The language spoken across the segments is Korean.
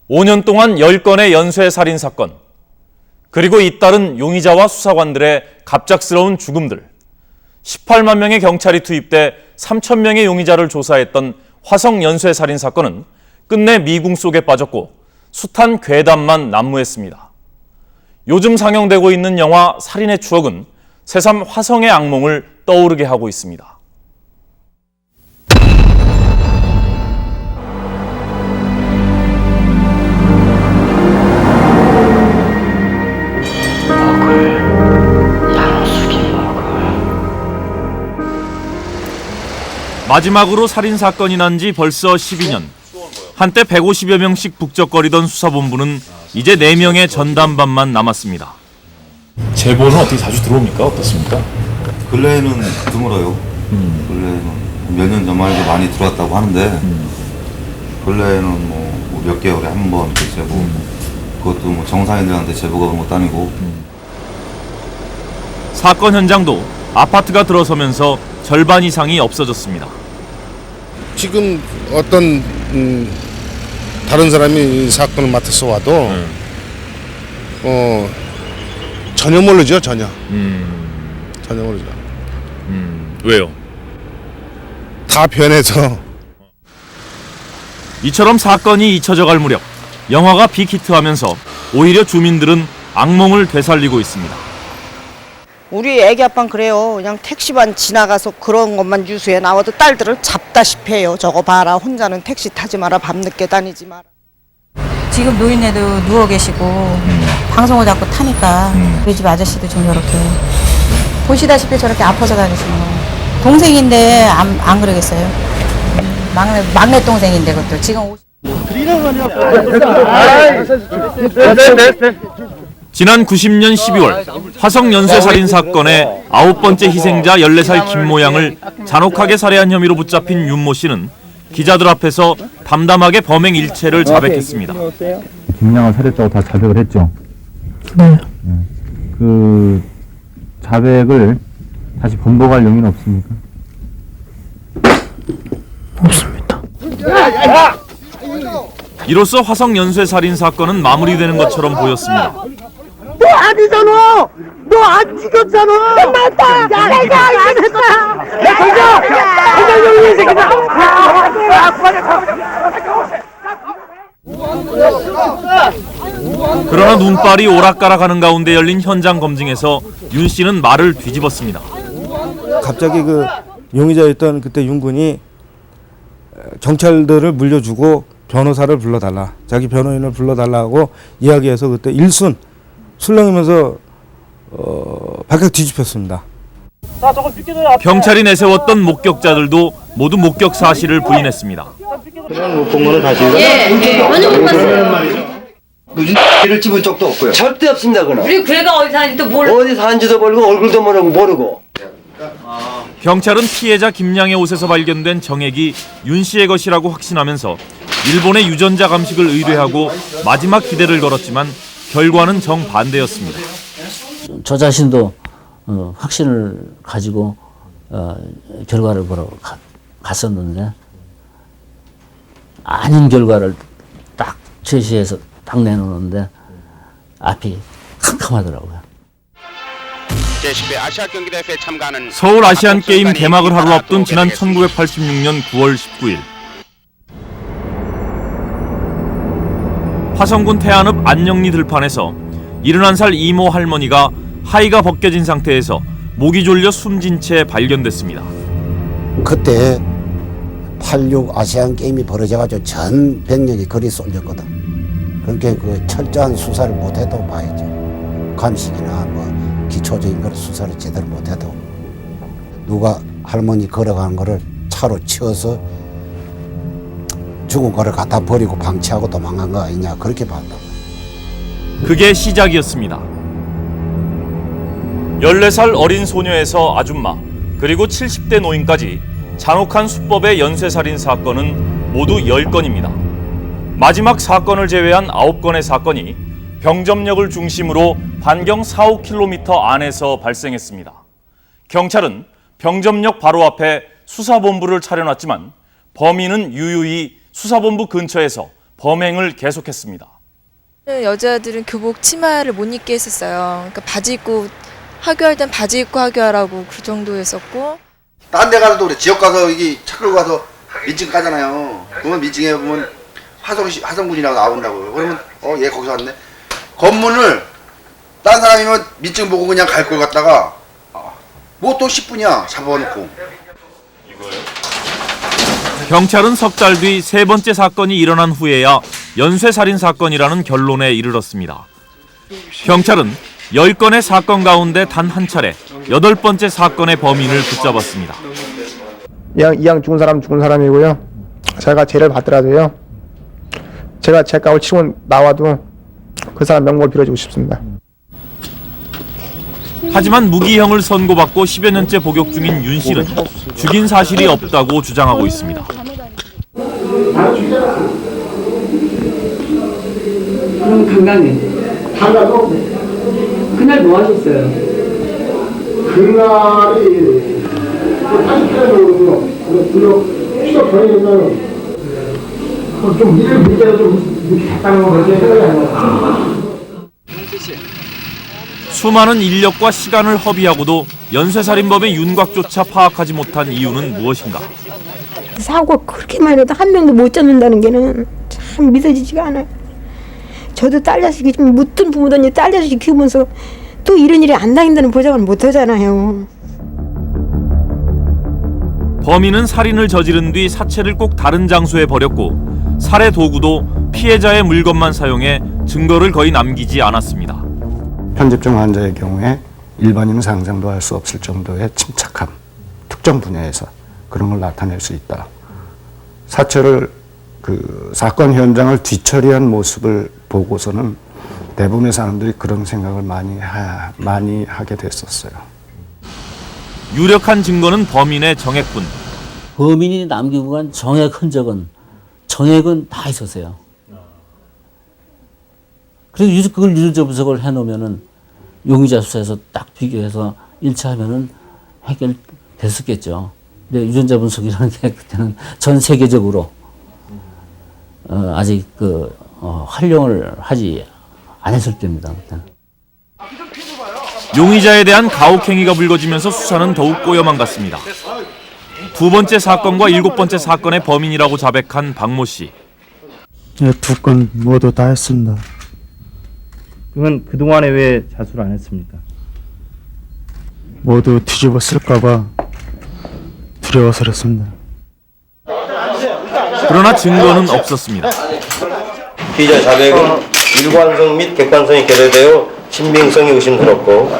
5년 동안 10건의 연쇄 살인 사건, 그리고 잇따른 용의자와 수사관들의 갑작스러운 죽음들, 18만 명의 경찰이 투입돼 3천 명의 용의자를 조사했던 화성 연쇄 살인 사건은 끝내 미궁 속에 빠졌고 숱한 괴담만 난무했습니다. 요즘 상영되고 있는 영화 살인의 추억은 새삼 화성의 악몽을 떠오르게 하고 있습니다. 마지막으로 살인사건이 난 지 벌써 12년. 한때 150여 명씩 북적거리던 수사본부는 이제 4명의 전담반만 남았습니다. 제보는 어떻게 자주 들어옵니까? 어떻습니까? 근래에는 드물어요. 근래에는 몇 년 전만 해도 많이 들어왔다고 하는데 근래에는 뭐 몇 개월에 한 번 그 제보, 그것도 뭐 정상인들한테 제보가 온 것도 아니고. 사건 현장도 아파트가 들어서면서 절반 이상이 없어졌습니다. 지금 어떤 다른 사람이 이 사건을 맡아서 와도 전혀 모르죠. 전혀 모르죠. 왜요? 다 변해서. 이처럼 사건이 잊혀져갈 무렵 영화가 빅히트하면서 오히려 주민들은 악몽을 되살리고 있습니다. 우리 애기 아빠는 그래요. 그냥 택시만 지나가서 그런 것만 뉴스에 나와도 딸들을 잡다시피 해요. 저거 봐라. 혼자는 택시 타지 마라. 밤늦게 다니지 마라. 지금 노인네도 누워 계시고 방송을 자꾸 타니까 우리 집 아저씨도 좀 이렇게 보시다시피 저렇게 아파서 다니시는 거. 동생인데 안 그러겠어요. 막내 동생인데 그것도 지금 지난 90년 12월 화성 연쇄 살인 사건의 9번째 희생자 14살 김모양을 잔혹하게 살해한 혐의로 붙잡힌 윤모 씨는 기자들 앞에서 담담하게 범행 일체를 자백했습니다. 김양을 살했다고 다 자백을 했죠? 네. 그 자백을 다시 번복할 용의는 없습니까? 없습니다. 이로써 화성 연쇄 살인 사건은 마무리되는 것처럼 보였습니다. 너 아니잖아! 너 안 죽였잖아! 맞다! 내가 안 했다! 내 건져! 이 새끼다! 그러나 눈발이 오락가락하는 가운데 열린 현장 검증에서 윤 씨는 말을 뒤집었습니다. 갑자기 그 용의자였던 그때 윤 군이 경찰들을 물려주고 변호사를 불러달라, 자기 변호인을 불러달라고 이야기해서 그때 일순 술렁이면서 바깥 뒤집혔습니다. 경찰이 내세웠던 목격자들도 모두 목격 사실을 부인했습니다. 그냥 못 본 거는 사실이에요? 예, 전혀 못 봤어요. 를 집은 적도 없고요. 절대 없습니다, 그는. 우리 그래가 어디 사는지도 어디 사는지도 모르고 얼굴도 모르고. 경찰은 피해자 김양의 옷에서 발견된 정액이 윤 씨의 것이라고 확신하면서 일본의 유전자 감식을 의뢰하고 마지막 기대를 걸었지만 결과는 정반대였습니다. 저 자신도 확신을 가지고 결과를 보러 갔었는데 아닌 결과를 딱 제시해서 딱 내놓는데 앞이 캄캄하더라고요. 제10회 아시아 경기 대회에 참가하는 서울 아시안 게임 개막을 하루 앞둔 지난 1986년 9월 19일 화성군 태안읍 안녕리 들판에서 71살 이모 할머니가 하의가 벗겨진 상태에서 목이 졸려 숨진 채 발견됐습니다. 그때 86 아시안 게임이 벌어져가지고 전 병력이 거리 쏠렸거든. 그렇게 그 철저한 수사를 못해도 봐야지. 감식이나 뭐 기초적인 걸 수사를 제대로 못해도 누가 할머니 걸어가는 거를 차로 치어서 죽은 거를 갖다 버리고 방치하고 도망간 거 아니냐, 그렇게 봤다. 그게 시작이었습니다. 14살 어린 소녀에서 아줌마, 그리고 70대 노인까지 잔혹한 수법의 연쇄살인 사건은 모두 10건입니다. 마지막 사건을 제외한 9건의 사건이 병점역을 중심으로 반경 4, 5km 안에서 발생했습니다. 경찰은 병점역 바로 앞에 수사본부를 차려놨지만 범인은 유유히 수사본부 근처에서 범행을 계속했습니다. 여자들은 교복 치마를 못 입게 했었어요. 그러니까 바지 입고 하교할 땐 바지 입고 하교하라고 그 정도였었고. 딴 데 가서도 그래. 지역 가서 이게 차 끌고 가서 민증 까잖아요. 그러면 민증에 보면 화성군이라고 나온다고요. 그러면 얘 거기서 왔네. 검문을 딴 사람이면 민증 보고 그냥 갈 걸 갖다가 뭐 또 10분이야 잡아놓고. 경찰은 석 달 뒤 세 번째 사건이 일어난 후에야 연쇄살인 사건이라는 결론에 이르렀습니다. 경찰은 10건의 사건 가운데 단 한 차례 8번째 사건의 범인을 붙잡았습니다. 이왕 죽은 사람이고요. 제가 죄를 받더라도요. 제가 죄값을 치고 나와도 그 사람 명복을 빌어주고 싶습니다. 하지만 무기형을 선고받고 10여 년째 복역 중인 윤 씨는 죽인 사실이 없다고 주장하고 있습니다. 그럼 강간에 달라도 그날 뭐 하셨어요? 그날이 80km 불러 취업 전이면은 좀 일을 문제로 좀 이렇게 했다는 거 그렇게 생각이 안 나요. 수많은 인력과 시간을 허비하고도 연쇄살인범의 윤곽조차 파악하지 못한 이유는 무엇인가? 사고가 그렇게 많이 해도 한 명도 못 잡는다는 게는 참 믿어지지가 않아요. 저도 딸 자식이 좀 묻던 부모더니 딸 자식이 키우면서 또 이런 일이 안 당한다는 보장을 못 하잖아요. 범인은 살인을 저지른 뒤 사체를 꼭 다른 장소에 버렸고 살해 도구도 피해자의 물건만 사용해 증거를 거의 남기지 않았습니다. 편집증 환자의 경우에 일반인은 상상도 할 수 없을 정도의 침착함, 특정 분야에서 그런 걸 나타낼 수 있다. 사체를 사건 현장을 뒤처리한 모습을 보고서는 대부분의 사람들이 그런 생각을 많이 하게 됐었어요. 유력한 증거는 범인의 정액뿐. 범인이 남기고 간 정액 흔적은 정액은 다 있었어요. 그래서 그걸 유전자 분석을 해놓으면은 용의자 수사에서 딱 비교해서 일치하면은 해결됐었겠죠. 근데 유전자 분석이라는 게 그때는 전 세계적으로 아직 활용을 하지 않았을 때입니다. 그때는. 용의자에 대한 가혹행위가 불거지면서 수사는 더욱 꼬여만 갔습니다. 두 번째 사건과 7번째 사건의 범인이라고 자백한 박모 씨. 네, 2건 모두 다 했습니다. 그러면 그동안에 왜 자수를 안 했습니까? 모두 뒤집어 쓸까봐 두려워서 그렇습니다. 그러나 증거는 없었습니다. 피의자 자백은 일관성 및 객관성이 결여되어 신빙성이 의심스럽고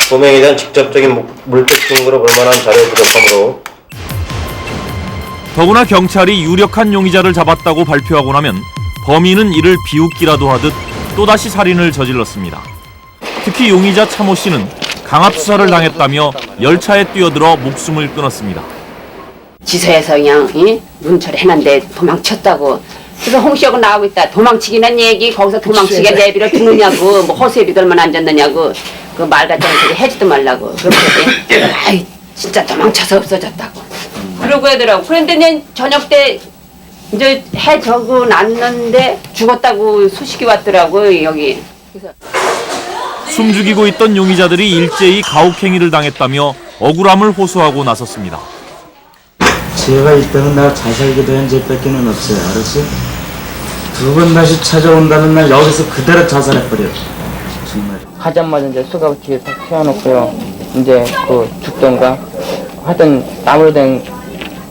범행에 대한 직접적인 물적 증거로 볼 만한 자료가 부족하므로 더구나 경찰이 유력한 용의자를 잡았다고 발표하고 나면 범인은 이를 비웃기라도 하듯 또다시 살인을 저질렀습니다. 특히 용의자 차모 씨는 강압수사를 당했다며 열차에 뛰어들어 목숨을 끊었습니다. 지서에서 그냥 문철 해놨는데 도망쳤다고. 그래서 홍씨하고 나오고 있다. 도망치기는 얘기 거기서 도망치게 내비를 두느냐고 뭐 허수애비들만 앉았느냐고 그 말 같은 소리 해지도 말라고. 그랬더니 아이 진짜 도망쳐서 없어졌다고. 그러고 하더라고. 그런데 저녁 때 이제 해 저고 났는데 죽었다고 소식이 왔더라고 여기. 그래서 숨죽이고 있던 용의자들이 일제히 가혹행위를 당했다며 억울함을 호소하고 나섰습니다. 제가 있다면 나 자살기도한 죄밖에는 없어요. 알았지? 2번 다시 찾아온다는 날 여기서 그대로 자살해버려. 정말. 하자마자 이제 수갑 뒤에 딱 펴놓고요. 이제 죽던가 하여튼 나무로 된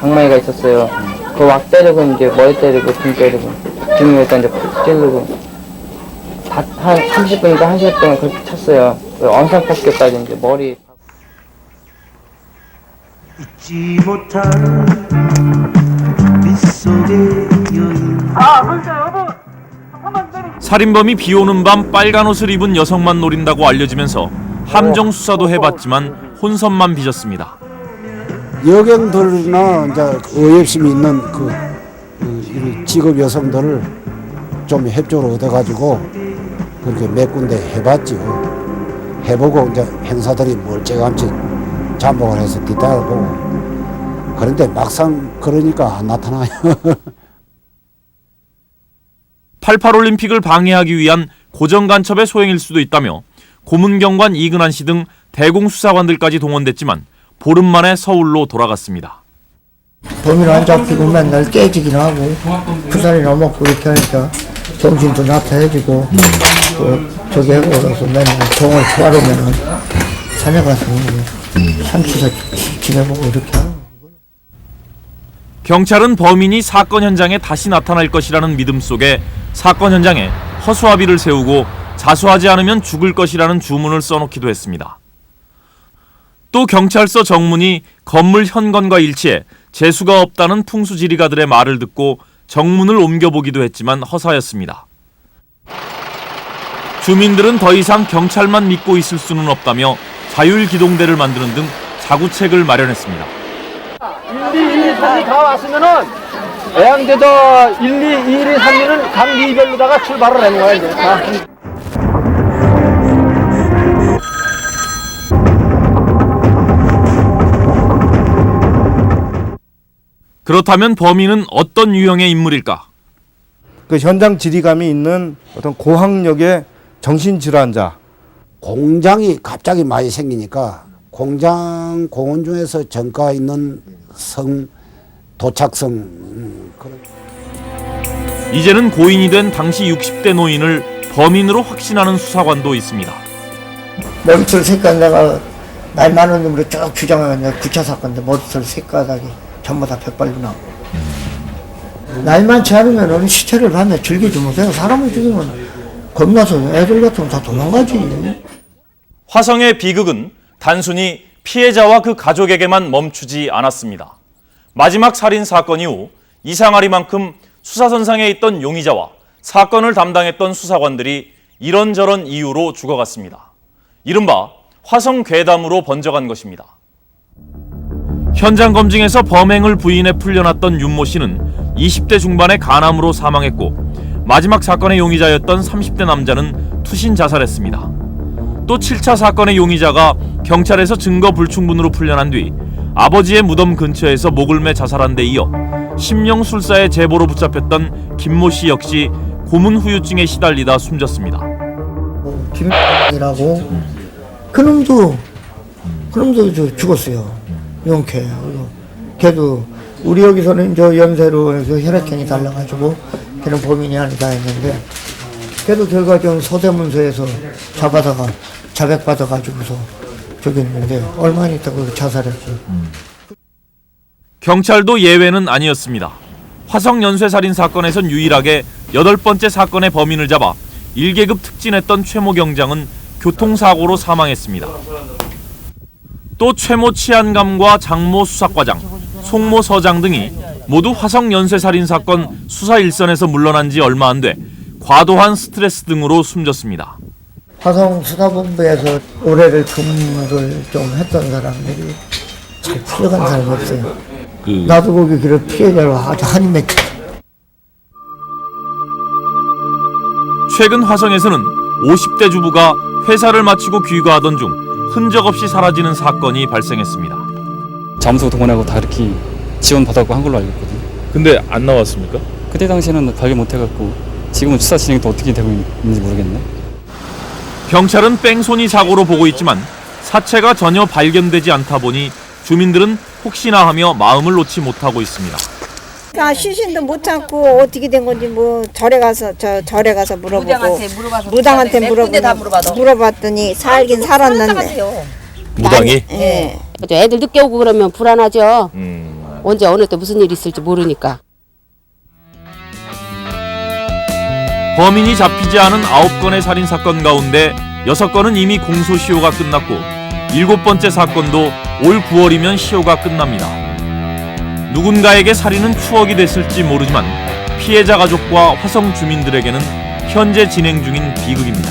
방망이가 있었어요. 그 왁 때리고 이제 머리 때리고 등 때리고 등에다 이제 푹 찌르고 한 30분인가 1시간 동안 그렇게 쳤어요. 언상폭격까지 이제 머리. 잊지 못한 빗속의 여인. 살인범이 비오는 밤 빨간 옷을 입은 여성만 노린다고 알려지면서 함정 수사도 해봤지만 혼선만 빚었습니다. 여경들이나 이제 의협심이 있는 직업 여성들을 좀 협조를 얻어가지고 그렇게 몇 군데 해봤지요. 해보고 이제 행사들이 멀찌감치 잠복을 해서 뒤따라보고 그런데 막상 그러니까 안 나타나요. 88 올림픽을 방해하기 위한 고정 간첩의 소행일 수도 있다며 고문경관 이근한 씨 등 대공 수사관들까지 동원됐지만 보름 만에 서울로 돌아갔습니다. 범인 안 잡히고 맨날 깨지긴 하고 부산이 넘었고 이렇게 하니까 정신도 나타해지고 저기 해보고서 맨날 동을 구하려면은 산에 가서 산수사 지내보고 이렇게 하고. 경찰은 범인이 사건 현장에 다시 나타날 것이라는 믿음 속에 사건 현장에 허수아비를 세우고 자수하지 않으면 죽을 것이라는 주문을 써놓기도 했습니다. 또 경찰서 정문이 건물 현건과 일치해 재수가 없다는 풍수지리가들의 말을 듣고 정문을 옮겨보기도 했지만 허사였습니다. 주민들은 더 이상 경찰만 믿고 있을 수는 없다며 자율기동대를 만드는 등 자구책을 마련했습니다. 1, 2, 1, 2, 3이 다 왔으면은 애양제도 1, 2, 2, 1, 3는 각 리별로다가 출발을 하는 거야 이제. 그렇다면 범인은 어떤 유형의 인물일까? 그 현장 지리감이 있는 어떤 고학력의 정신질환자. 공장이 갑자기 많이 생기니까 공장 공원 중에서 전과 있는 도착성 그런. 이제는 고인이 된 당시 60대 노인을 범인으로 확신하는 수사관도 있습니다. 머리털 색깔 내가 나이 많은 놈으로 쭉 규정하면 9차 사건인데 머리털 색깔이 전부 다 백발로 나오고. 나이 많지 않으면 시체를 봤네 즐기지 못해요. 사람을 죽이면 겁나서 애들 같으면 다 도망가지. 화성의 비극은 단순히 피해자와 그 가족에게만 멈추지 않았습니다. 마지막 살인 사건 이후 이상하리만큼 수사선상에 있던 용의자와 사건을 담당했던 수사관들이 이런저런 이유로 죽어갔습니다. 이른바 화성 괴담으로 번져간 것입니다. 현장 검증에서 범행을 부인해 풀려났던 윤모 씨는 20대 중반의 간암으로 사망했고 마지막 사건의 용의자였던 30대 남자는 투신 자살했습니다. 또 7차 사건의 용의자가 경찰에서 증거 불충분으로 풀려난 뒤 아버지의 무덤 근처에서 목을 매 자살한 데 이어 심령술사의 제보로 붙잡혔던 김모 씨 역시 고문 후유증에 시달리다 숨졌습니다. 김이라고 그놈도 죽었어요. 용케. 걔도 우리 여기서는 저 연세로 혈액형이 달라가지고 걔는 범인이 아니다 했는데 걔도 결과적으로 서대문서에서 잡아다가 자백받아가지고서 저기 있는데 얼마 있다고 자살했고. 경찰도 예외는 아니었습니다. 화성 연쇄살인 사건에선 유일하게 8번째 사건의 범인을 잡아 1계급 특진했던 최모 경장은 교통사고로 사망했습니다. 또 최모 치안감과 장모 수사과장, 송모 서장 등이 모두 화성 연쇄살인 사건 수사 일선에서 물러난 지 얼마 안 돼 과도한 스트레스 등으로 숨졌습니다. 화성 수사본부에서 올해를 근무를 좀 했던 사람들이 잘 풀려간 사람이 없어요. 나도 거기 그런 피해자로 아주 한이 맺혀. 최근 화성에서는 50대 주부가 회사를 마치고 귀가하던 중 흔적 없이 사라지는 사건이 발생했습니다. 잠수 동원하고 다 이렇게 지원받았고 한 걸로 알고 있거든요. 근데 안 나왔습니까? 그때 당시에는 발견 못해갖고 지금은 수사 진행이 또 어떻게 되고 있는지 모르겠네. 경찰은 뺑소니 사고로 보고 있지만 사체가 전혀 발견되지 않다 보니 주민들은 혹시나 하며 마음을 놓지 못하고 있습니다. 시신도 못 찾고 어떻게 된 건지 뭐 절에 가서 물어보고 무당한테 물어봤더니 살긴 살았는데. 무당이? 예. 애들 늦게 오고 그러면 불안하죠. 언제 어느 때 무슨 일이 있을지 모르니까. 범인이 잡히지 않은 9건의 살인 사건 가운데 6건은 이미 공소시효가 끝났고 7번째 사건도 올 9월이면 시효가 끝납니다. 누군가에게 살인은 추억이 됐을지 모르지만 피해자 가족과 화성 주민들에게는 현재 진행 중인 비극입니다.